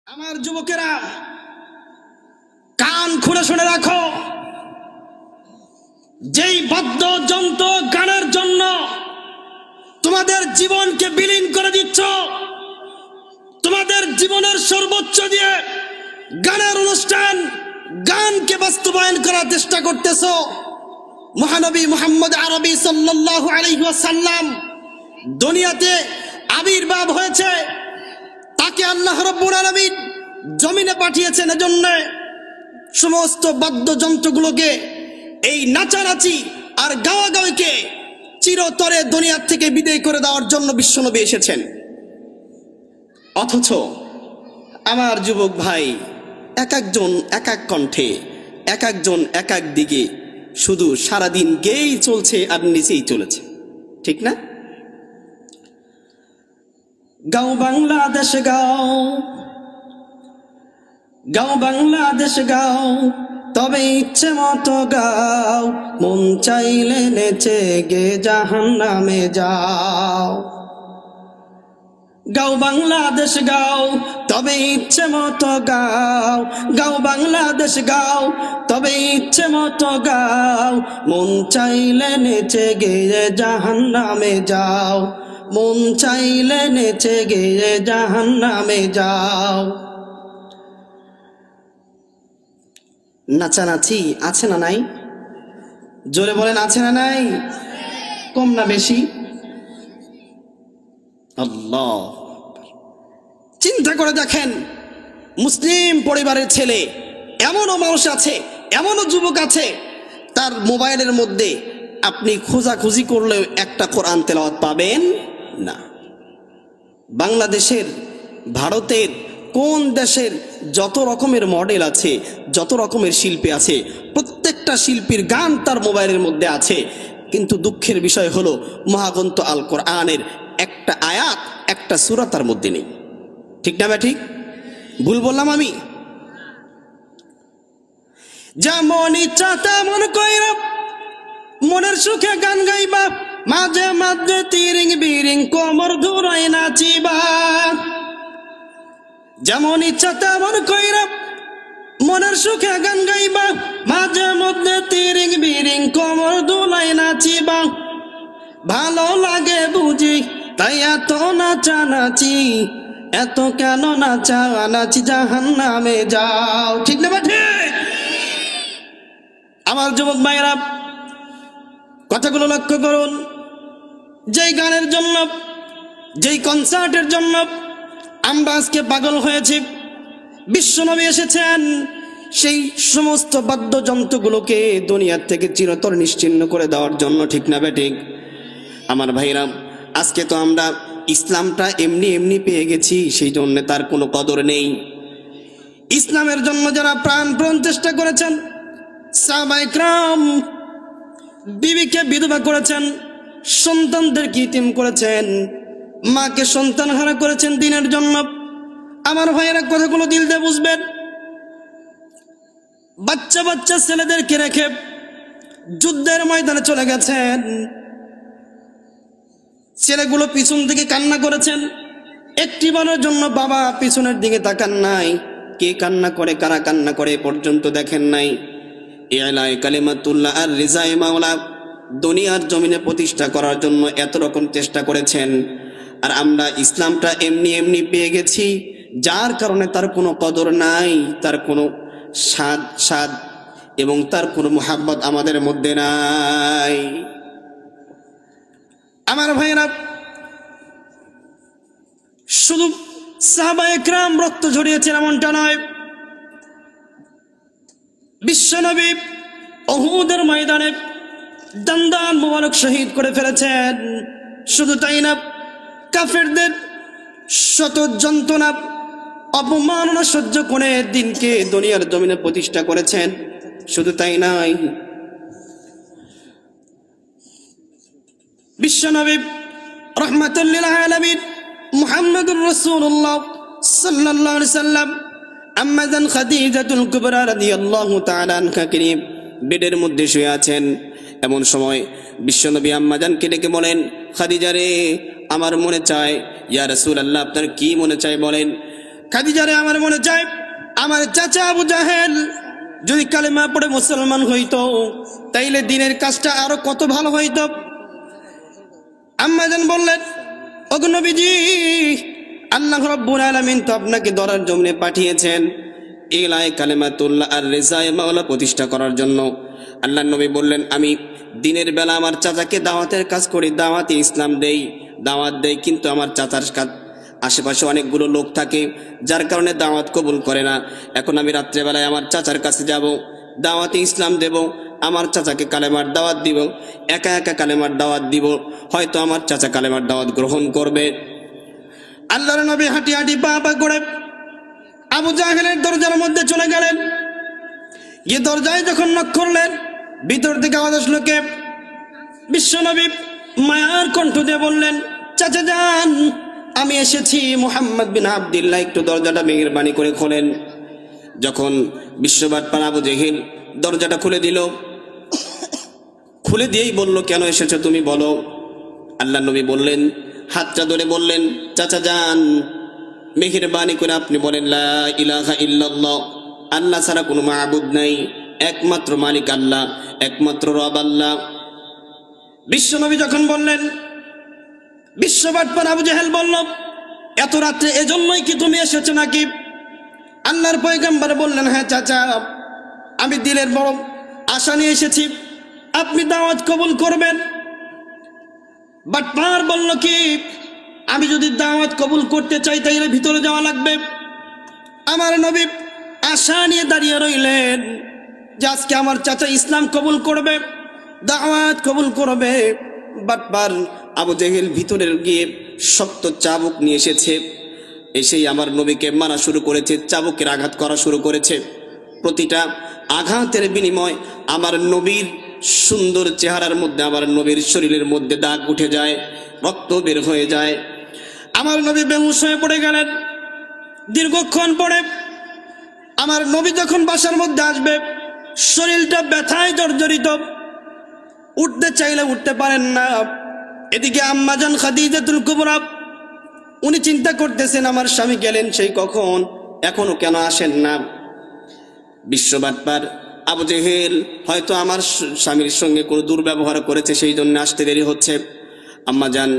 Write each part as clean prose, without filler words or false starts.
আমার যুবকেরা কান খুলে শুনে রাখো, যেই বাদ্যযন্ত্র গানের জন্য তোমাদের জীবনকে বিলীন করে দিচ্ছ, তোমাদের জীবনের সর্বোচ্চ দিয়ে গানের অনুষ্ঠান, গানকে বাস্তবায়ন করার চেষ্টা করতেছ। মহানবী মুহাম্মদ আরবি সাল্লাল্লাহু আলাইহি ওয়াসাল্লাম দুনিয়াতে আবির্ভাব হয়েছে, তাকে আল্লাহ রাব্বুল আলামিন জমিনে পাঠিয়েছেন এজন্য সমস্ত বাদ্যযন্ত্রগুলোকে, এই নাচানাচি আর গাওয়াগাওয়িকে চিরতরে দুনিয়া থেকে বিদায় করে দেওয়ার জন্য বিশ্বনবী এসেছেন। অথচ আমার যুবক ভাই এক একজন এক এক কণ্ঠে, এক একজন এক এক দিকে শুধু সারাদিন গেয়েই চলছে আর নিচেই চলেছে, ঠিক না? গাও বাংলাদেশ গাও, গাও বাংলাদেশ গাও, তবে ইচ্ছে মতো গাও, মন চাইলে নেচে গে জাহান্নামে যাও। গাও বাংলাদেশ গাও, তবে ইচ্ছে মতো গাও, গাও বাংলাদেশ গাও, তবে ইচ্ছে মতো গাও, মন চাইলে নেচে গিয়ে জাহান্নামে যাও, মন চাইলে নেচে গিয়ে জাহান্নামে যাও। নাচানাচি আছে না নাই? জোরে বলেন, আছে না নাই? কম না বেশি? আল্লাহ, চিন্তা করে দেখেন, মুসলিম পরিবারের ছেলে, এমনও মানুষ আছে, এমনও যুবক আছে, তার মোবাইলের মধ্যে আপনি খোঁজাখুঁজি করলেও একটা কোরআন তেলাওয়াত পাবেন না। বাংলাদেশের, ভারতের, কোন দেশের যত রকমের মডেল আছে, যত রকমের শিল্পী আছে, প্রত্যেকটা শিল্পীর গান তার মোবাইলের মধ্যে আছে, কিন্তু দুঃখের বিষয় হলো মহাগ্রন্থ আল কোরআনের একটা আয়াত, একটা সূরা তার মধ্যে নেই। ঠিক না ভাই? ঠিক ভুল বললাম আমি? যেমন ইচ্ছা তেমন কইরা মনের সুখে গান গাইবা, মাঝে মাঝে তিরিং বিরিং কোমর ঘুরাই নাচিবা। যেমন ইচ্ছা তেমন কইরা মনের সুখে গান গাইবা, মাঝে মধ্যে তিরিং বিরিং কোমর দুলাই নাচিবা। ভালো লাগে বুঝি তাই এত নাচানাচি, এত কেন নাচানাচি, জাহান্নামে যাও। ঠিক না ঠিক? আমার যুবক ভাইরা কথাগুলো লক্ষ্য করুন। যেই গানের জন্য, যেই কনসার্টের জন্য আমরা আজকে পাগল হয়েছি, বিশ্বনবী এসেছেন সেই সমস্ত বাদ্যযন্ত্রগুলোকে দুনিয়ার থেকে চিরতর নিশ্চিহ্ন করে দেওয়ার জন্য। ঠিক না বেঠিক? আমার ভাইরা, আজকে তো আমরা ইসলামটা এমনি এমনি পেয়ে গেছি, সেই জন্য তার কোনো কদর নেই। ইসলামের জন্য যারা প্রাণপণ চেষ্টা করেছেন, সাহাবায়ে কেরাম বিবিকে বিধবা করেছেন, সন্তানদেরকে ইতিম করেছেন, মাকে সন্তান হারা করেছেন দিনের জন্য। আমার ভাইয়েরা কথাগুলো দিল দিয়ে বুঝবেন। বাচ্চা বাচ্চা ছেলেদেরকে রেখে যুদ্ধের ময়দানে চলে গেছেন, ছেলেগুলো পিছন দিকে কান্না করেছেন, একটি বারের জন্য বাবা পিছনের দিকে তাকান নাই। কে কান্না করে, কারা কান্না করে পর্যন্ত দেখেন নাই। ইলাই কালিমাতুল্লাহ আর রিজায়ে মাওলা দুনিয়ার জমিনে প্রতিষ্ঠা করার জন্য এত রকম চেষ্টা করেছেন, আর আমরা ইসলামটা এমনি এমনি পেয়ে গেছি, যার কারণে তার কোনো কদর নাই, তার কোনো স্বাদ এবং তার কোনো মুহাব্বত আমাদের মধ্যে নাই। আমার ভাইয়েরা, শুধু সাহাবায়ে কেরাম রক্ত ঝরিয়েছেন এমনটা নয়, বিশ্বনবী উহুদের ময়দানে দান্দান মোবারক শহীদ করে ফেলেছেন। শুধু তাই না, কাফেরদের শত যন্ত্রণা অপমাননা সহ্য করে দিনকে দুনিয়ার জমিনে প্রতিষ্ঠা করেছেন। শুধু তাই নাই, বিশ্বনবী রাহমাতুল লিল আলামিন মুহাম্মদুর রাসূলুল্লাহ সাল্লাল্লাহু আলাইহি সাল্লাম আম্মাজান খাদিজাতুল কুবরা রাদিয়াল্লাহু তাআলা আনহা করিম বেডের মধ্যে শুয়ে আছেন। এমন সময় বিশ্বনবী আম্মাজানকে ডেকে বলেন, খাদিজা রে, আমার মনে চায়। ইয়া রাসূলুল্লাহ, আপনার কি মনে চায় বলেন। খাদিজারে আমার মনে চায় আমার চাচা আবু জাহেল যদি কালেমা পড়ে মুসলমান হইতো তাইলে দিনের কাজটা আরো কত ভালো হইতো। আম্মা জান বললেন, ওগো নবীজি, আল্লাহ রাব্বুল আলামিন তো আপনাকে ধরার জন্য পাঠিয়েছেন ইলায়ে কালিমাতুল্লাহ আর রিজায়ে মাওলা প্রতিষ্ঠা করার জন্য। আল্লাহ নবী বললেন, আমি দিনের বেলা আমার চাচাকে দাওয়াতের কাজ করি, দাওয়াতে ইসলাম দাওয়াত দেই, কিন্তু আমার চাচার আশেপাশে অনেকগুলো লোক থাকে যার কারণে দাওয়াত কবুল করে না। এখন আমি রাত্রেবেলায় আমার চাচার কাছে যাব, দাওয়াতে ইসলাম দেব, আমার চাচাকে কালেমার দাওয়াত দিব, একা একা কালেমার দাওয়াত দিব, হয়তো আমার চাচা কালেমার দাওয়াত গ্রহণ করবে। আল্লাহর নবী হাঁটি হাঁটি পা পা করে আবু জাহেলের দরজার মধ্যে চলে গেলেন। গিয়ে দরজায় যখন নক করলেন, ভিতর থেকে আওয়াজ আসলো কে? বিশ্বনবী মায়ার কণ্ঠ দিয়ে বললেন, চাচা যান, আমি এসেছি, মুহাম্মদ বিন আব্দুল্লাহ, একটু দরজাটা মেহেরবানি করে খোলেন। যখন বিশ্ববাদপার আবু জেহেল দরজাটা খুলে দিল, খুলে দিয়েই বলল, কেন এসেছো তুমি বলো। আল্লাহ নবী বললেন, হাতটা ধরে বললেন, চাচা যান, মেহেরবানি করে আপনি বলেন লা ইলাহা ইল্লাল্লাহ, আল্লাহ ছাড়া কোনো মাবুদ নাই, একমাত্র মালিক আল্লাহ, একমাত্র রব আল্লাহ। বিশ্বনবী যখন বললেন, বিশ্ববাদপার আবু জেহেল বলল, এত রাত্রে এজন্যই কি তুমি এসেছো নাকি? আল্লাহর পয়গম্বর বললেন, হ্যাঁ চাচা, আমি দিলের বড় আশা নিয়ে এসেছি, আপনি দাওয়াত কবুল করবেন। বাটপার বলল কি, আমি যদি দাওয়াত কবুল করতে চাই তাইলে ভিতরে যাওয়া লাগবে। আমার নবী আশা নিয়ে দাঁড়িয়ে রইলেন যে আজকে আমার চাচা ইসলাম কবুল করবে, দাওয়াত কবুল করবে। বাটপার আবু জেহেল ভিতরে গিয়ে শক্ত চাবুক নিয়ে এসেছে, এসেই আমার নবীকে মারা শুরু করেছে, চাবুকের আঘাত করা শুরু করেছে। প্রতিটা আঘাতের বিনিময় আমার নবীর সুন্দর চেহারার মধ্যে, আমার নবীর শরীরের মধ্যে দাগ উঠে যায়, রক্ত বের হয়ে যায়। আমার নবী বেহুশ হয়ে পড়ে গেলেন। দীর্ঘক্ষণ পরে আমার নবী যখন বাসার মধ্যে আসবে, শরীরটা ব্যথায় জর্জরিত, উঠতে চাইলে উঠতে পারেন না। এদিকে আম্মাজান খাদিজাতুল কুবরা, উনি চিন্তা করতেছেন, আমার স্বামী গেলেন সেই কখন, এখনো কেন আসেন না। বিশ্ববাদপার আবু জেহেল হয়তো আমার স্বামীর সঙ্গে কোনো দুর্ব্যবহার করেছে, সেই জন্য আসতে দেরি হচ্ছে। আম্মাজান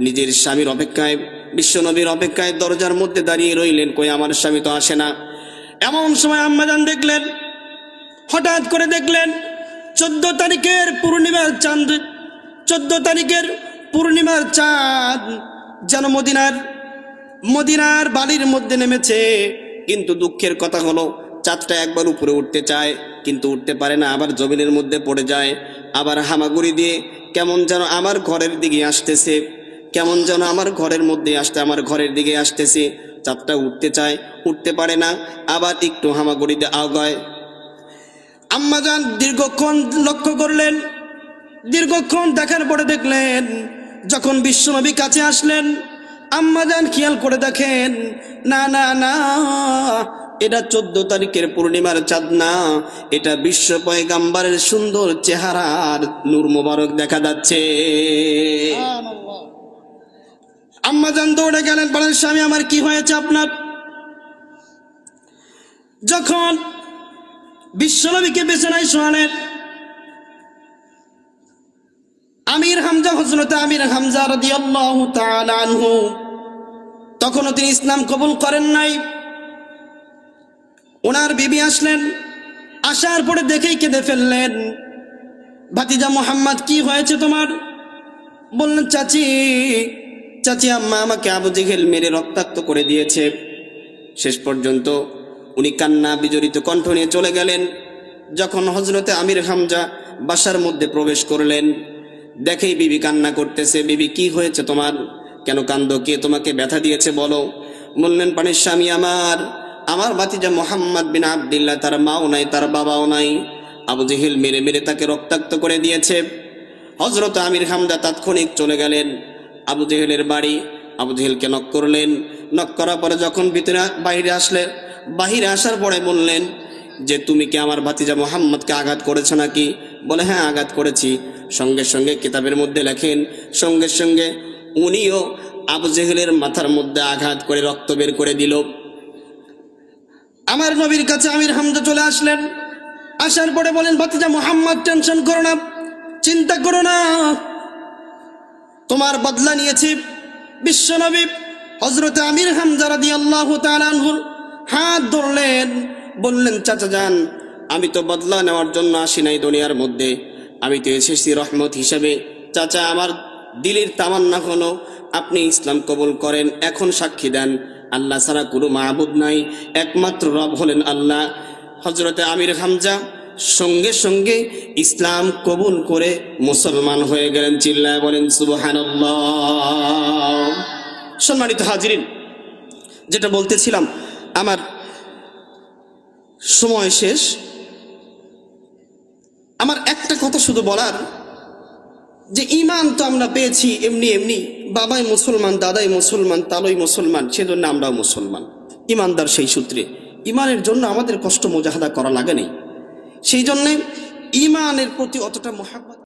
নিজের স্বামীর অপেক্ষায়, বিশ্বনবীর অপেক্ষায় দরজার মধ্যে দাঁড়িয়ে রইলেন, কই আমার স্বামী তো আসে না। এমন সময় আম্মাজান দেখলেন, হঠাৎ করে দেখলেন 14 তারিখের পূর্ণিমার চাঁদ, 14 তারিখের পূর্ণিমার চাঁদ যেন মদিনার বালির মধ্যে নেমেছে। কিন্তু দুঃখের কথা হলো, চাঁদটা একবার উপরে উঠতে চায় কিন্তু উঠতে পারে না, আবার জমিনের মধ্যে পড়ে যায়, আবার হামাগুড়ি দিয়ে কেমন যেন আমার ঘরের দিকে আসতেছে, কেমন যেন আমার ঘরের মধ্যে আসতে, আমার ঘরের দিকে আসতেছে। চাঁদটা উঠতে চায়, উঠতে পারে না, আবার একটু হামাগুড়ি দিয়ে আগায়। আম্মাজান দীর্ঘক্ষণ লক্ষ্য করলেন, দীর্ঘক্ষণ দেখার পরে দেখলেন, যখন বিশ্বনবী কাছে আসলেন, আম্মাজান খেয়াল করে দেখেন, না না না, এটা 14 তারিখের পূর্ণিমার চাঁদ না, এটা বিশ্ব পয়গাম্বরের সুন্দর চেহারার নূর মোবারক দেখা যাচ্ছে। আম্মাজান দৌড়ে গেলেন, বলেন, স্বামী আমার কি হয়েছে আপনার? যখন বিশ্বনবীকে বিছানায় শোয়ালেন, আমির হামজা, হযরত আমির হামজা রাদিয়াল্লাহু তাআলা আনহু, তখনও তিনি ইসলাম কবুল করেন নাই। ওনার বিবি আসলেন, আসার পরে দেখেই কেঁদে ফেললেন। ভাতিজা মোহাম্মদ, কি হয়েছে তোমার? বললেন, চাচি আম্মা আমাকে আবু জেহেল মেরে রক্তাক্ত করে দিয়েছে। শেষ পর্যন্ত উনি কান্না বিজড়িত কণ্ঠ নিয়ে চলে গেলেন। যখন হযরতে আমির হামজা বাসার মধ্যে প্রবেশ করলেন, দেখেই বিবি কান্না করতেছে। বিবি, কি হয়েছে তোমার, কেন কান্দো, কে তোমাকে ব্যথা দিয়েছে বলো। বললেন, পানির স্বামী আমার ভাতিজা মোহাম্মদ বিন আব্দুল্লাহ, তার মাও নাই, তার বাবাও নাই, আবু জেহেল মেরে মেরে তাকে রক্তাক্ত করে দিয়েছে। হযরত আমির হামজা তাৎক্ষণিক চলে গেলেন আবু জেহেলের বাড়ি। আবু জেহেলকে নক করলেন। নক করার পরে যখন বাহিরে আসার পরে বললেন যে, তুমি কি আমার ভাতিজা মোহাম্মদকে আঘাত করেছো নাকি? বলে, হ্যাঁ আঘাত করেছি। সঙ্গে সঙ্গে কিতাবের মধ্যে লেখেন, সঙ্গে সঙ্গে উনিও আবু জেহেলের মাথার মধ্যে আঘাত করে রক্ত বের করে দিল। আমার নবীর কাছে আমির হামজা চলে আসলেন। আসার পরে বলেন, ভাতিজা মুহাম্মদ, টেনশন করো না, চিন্তা করো না, তোমার বদলা নিয়েছি। বিশ্বনবী হযরতে আমির হামজা রাদিয়াল্লাহু তাআলা আনহুর হাত ধরলেন, বললেন, চাচা যান, আমি তো বদলা নেওয়ার জন্য আসি নাই দুনিয়ার মধ্যে, আমি তো এসেছি রহমত হিসেবে। চাচা, আমার দিলের তামান্না হলো আপনি ইসলাম কবুল করেন। এখন সাক্ষী দেন আল্লাহ ছাড়া কোনো মাবুদ নাই, একমাত্র রব হলেন আল্লাহ। হযরতে আমির হামজা সঙ্গে সঙ্গে ইসলাম কবুল করে মুসলমান হয়ে গেলেন। চিল্লায় বলেন সুবহানাল্লাহ। সম্মানিত হাজিরিন, যেটা বলতেছিলাম, আমার সময় শেষ। আমার একটা কথা শুধু বলার, যে ঈমান তো আমরা পেয়েছি এমনি এমনি, বাবাই মুসলমান, দাদাই মুসলমান, তালই মুসলমান, সেজন্য আমরাও মুসলমান, ঈমানদার। সেই সূত্রে ঈমানের জন্য আমাদের কষ্ট মুজাহাদা করা লাগে নাই, সেই জন্যে ঈমানের প্রতি অতটা মহাব্বত